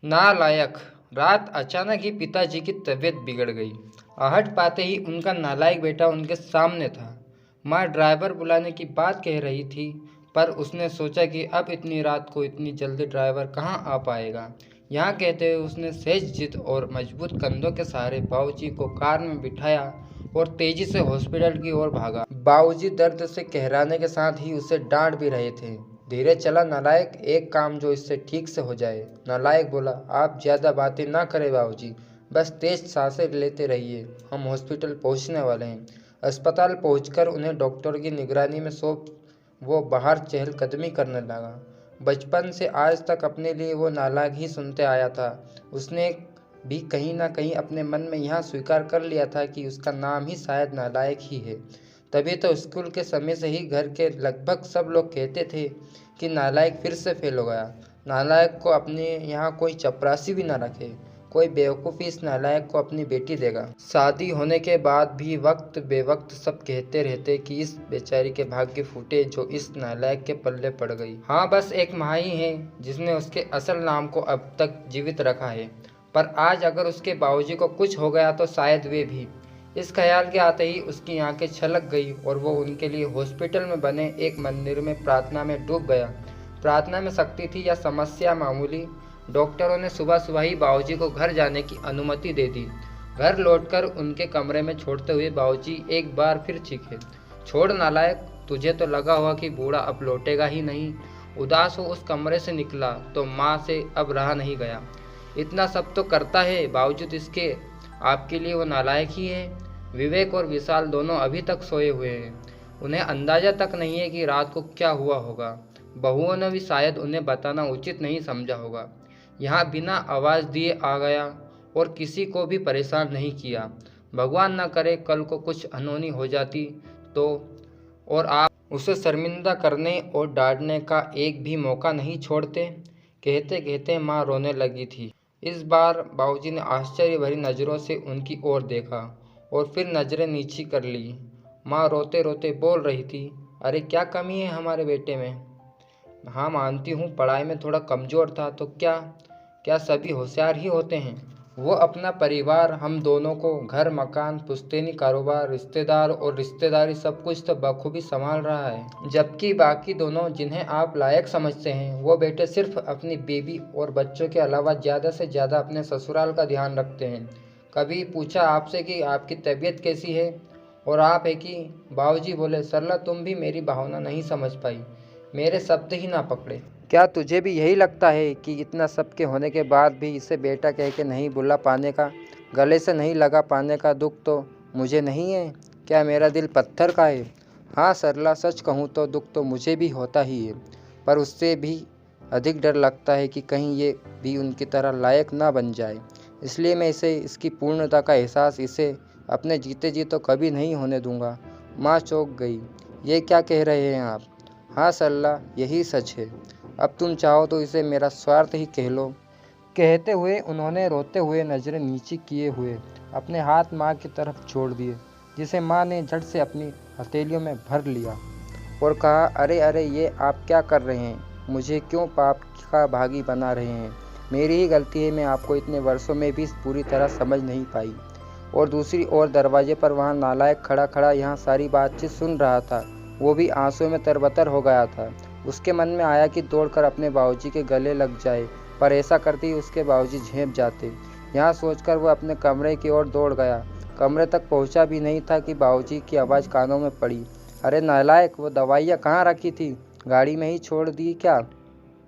नालायक। रात अचानक ही पिताजी की तबीयत बिगड़ गई। आहट पाते ही उनका नालायक बेटा उनके सामने था। माँ ड्राइवर बुलाने की बात कह रही थी, पर उसने सोचा कि अब इतनी रात को इतनी जल्दी ड्राइवर कहाँ आ पाएगा। यहाँ कहते हुए उसने सहज जिद और मजबूत कंधों के सहारे बाबूजी को कार में बिठाया और तेजी से हॉस्पिटल की ओर भागा। बाबूजी दर्द से कहराने के साथ ही उसे डांट भी रहे थे। धीरे चला नालायक, एक काम जो इससे ठीक से हो जाए। नालायक बोला, आप ज्यादा बातें ना करें बाबूजी, बस तेज सांसें लेते रहिए, हम हॉस्पिटल पहुंचने वाले हैं। अस्पताल पहुंचकर उन्हें डॉक्टर की निगरानी में सौंप वो बाहर चहलकदमी करने लगा। बचपन से आज तक अपने लिए वो नालायक ही सुनते आया था। उसने भी कहीं ना कहीं अपने मन में यह स्वीकार कर लिया था कि उसका नाम ही शायद नालायक ही है। तभी तो स्कूल के समय से ही घर के लगभग सब लोग कहते थे कि नालायक फिर से फेल हो गया। नालायक को अपने यहाँ कोई चपरासी भी ना रखे, कोई बेवकूफ़ी इस नालायक को अपनी बेटी देगा। शादी होने के बाद भी वक्त बेवक्त सब कहते रहते कि इस बेचारी के भाग्य फूटे जो इस नालायक के पल्ले पड़ गई। हाँ, बस एक माँ ही है जिसने उसके असल नाम को अब तक जीवित रखा है, पर आज अगर उसके बाबूजी को कुछ हो गया तो शायद वे भी। इस ख्याल के आते ही उसकी आंखें छलक गई और वो उनके लिए हॉस्पिटल में बने एक मंदिर में प्रार्थना में डूब गया। प्रार्थना में शक्ति थी या समस्या मामूली। डॉक्टरों ने सुबह सुबह ही बाबूजी को घर जाने की अनुमति दे दी। घर लौटकर उनके कमरे में छोड़ते हुए बाबूजी एक बार फिर चीखे, छोड़ नालायक, तुझे तो लगा हुआ कि बूढ़ा अब लौटेगा ही नहीं। उदास हो उस कमरे से निकला तो माँ से अब रहा नहीं गया। इतना सब तो करता है, बावजूद इसके आपके लिए वो नालायक ही है। विवेक और विशाल दोनों अभी तक सोए हुए हैं। उन्हें अंदाजा तक नहीं है कि रात को क्या हुआ होगा। बहुओं ने भी शायद उन्हें बताना उचित नहीं समझा होगा। यहाँ बिना आवाज़ दिए आ गया और किसी को भी परेशान नहीं किया। भगवान न करे कल को कुछ अनहोनी हो जाती तो, और आप उसे शर्मिंदा करने और डांटने का एक भी मौका नहीं छोड़ते। कहते कहते माँ रोने लगी थी। इस बार बाबूजी ने आश्चर्य भरी नज़रों से उनकी ओर देखा और फिर नज़रें नीची कर ली। माँ रोते रोते बोल रही थी, अरे क्या कमी है हमारे बेटे में? हाँ मानती हूँ पढ़ाई में थोड़ा कमज़ोर था, तो क्या क्या सभी होशियार ही होते हैं? वो अपना परिवार, हम दोनों को, घर मकान पुश्तैनी कारोबार, रिश्तेदार और रिश्तेदारी सब कुछ तो बखूबी संभाल रहा है। जबकि बाकी दोनों जिन्हें आप लायक समझते हैं वो बेटे सिर्फ अपनी बीवी और बच्चों के अलावा ज़्यादा से ज़्यादा अपने ससुराल का ध्यान रखते हैं। कभी पूछा आपसे कि आपकी तबीयत कैसी है, और आप है कि बाबूजी बोले, सरला तुम भी मेरी भावना नहीं समझ पाई, मेरे शब्द ही ना पकड़े। क्या तुझे भी यही लगता है कि इतना सब के होने के बाद भी इसे बेटा कह के नहीं बुला पाने का, गले से नहीं लगा पाने का दुख तो मुझे नहीं है? क्या मेरा दिल पत्थर का है? हाँ सरला, सच कहूँ तो दुख तो मुझे भी होता ही है, पर उससे भी अधिक डर लगता है कि कहीं ये भी उनकी तरह लायक ना बन जाए। इसलिए मैं इसे इसकी पूर्णता का एहसास इसे अपने जीते जी तो कभी नहीं होने दूंगा। माँ चौंक गई। ये क्या कह रहे हैं आप? हाँ सरला, यही सच है। अब तुम चाहो तो इसे मेरा स्वार्थ ही कह लो। कहते हुए उन्होंने रोते हुए नज़रें नीची किए हुए अपने हाथ माँ की तरफ छोड़ दिए, जिसे माँ ने झट से अपनी हथेलियों में भर लिया और कहा, अरे अरे, ये आप क्या कर रहे हैं? मुझे क्यों पाप का भागी बना रहे हैं? मेरी ही गलती है, मैं आपको इतने वर्षों में भी पूरी तरह समझ नहीं पाई। और दूसरी ओर दरवाजे पर वहाँ नालायक खड़ा खड़ा यहाँ सारी बातचीत सुन रहा था। वो भी आंसुओं में तरबतर हो गया था। उसके मन में आया कि दौड़कर अपने बाबूजी के गले लग जाए, पर ऐसा करते ही उसके बाबूजी झेंप जाते। यहाँ सोचकर वह अपने कमरे की ओर दौड़ गया। कमरे तक पहुँचा भी नहीं था कि बाबूजी की आवाज़ कानों में पड़ी, अरे नालायक, वो दवाइयाँ कहाँ रखी थी? गाड़ी में ही छोड़ दी क्या?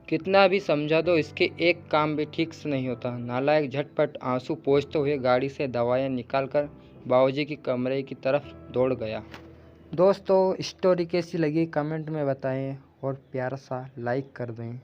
कितना भी समझा दो, इसके एक काम भी ठीक से नहीं होता। नालायक झटपट आंसू पोंछते हुए गाड़ी से दवाइयाँ निकालकर बाबूजी के कमरे की तरफ दौड़ गया। दोस्तों, स्टोरी कैसी लगी कमेंट में बताएं और प्यारा सा लाइक कर दें।